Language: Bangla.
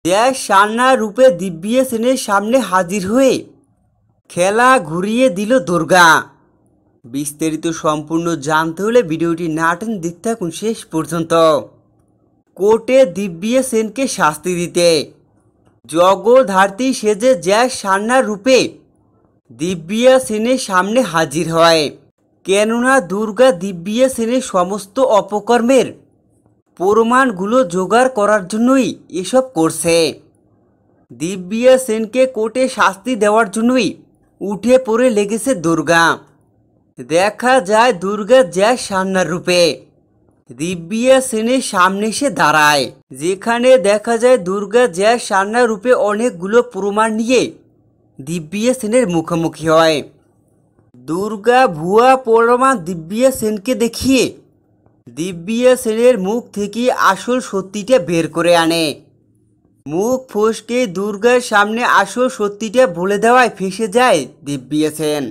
দেশ সান্না রূপে দিব্যিয়া সেনের সামনে হাজির হয়ে খেলা ঘুরিয়ে দিল দুর্গা। বিস্তারিত সম্পূর্ণ জানতে হলে ভিডিওটি না টেনে দেখতে থাকুন শেষ পর্যন্ত। কোর্টে দিব্যিয়া সেনকে শাস্তি দিতে জগদ্ধাত্রী সেজে জ্যাক সান্নার রূপে দিব্যিয়া সেনের সামনে হাজির হয়। কেননা দুর্গা দিব্যিয়া সেনের সমস্ত অপকর্মের প্রমাণগুলো জোগাড় করার জন্যই এসব করছে। দিব্যিয়া সেনকে কোর্টে শাস্তি দেওয়ার জন্যই উঠে পড়ে লেগেছে দুর্গা। দেখা যায় দুর্গা জ্যাক সান্নার রূপে দিব্যিয়া সেনের সামনে এসে দাঁড়ায়, যেখানে দেখা যায় দুর্গা জ্যাক সান্নার রূপে অনেকগুলো প্রমাণ নিয়ে দিব্যিয়া সেনের মুখোমুখি হয়। দুর্গা ভুয়া প্রমাণ দিব্যিয়া সেনকে দেখিয়ে দিব্যিয়া সেনের মুখ থেকে আসল সত্যিটা বের করে আনে। মুখ ফসকে দুর্গার সামনে আসল সত্যিটা বলে দেওয়ায় ফেঁসে যায় দিব্যিয়া সেন।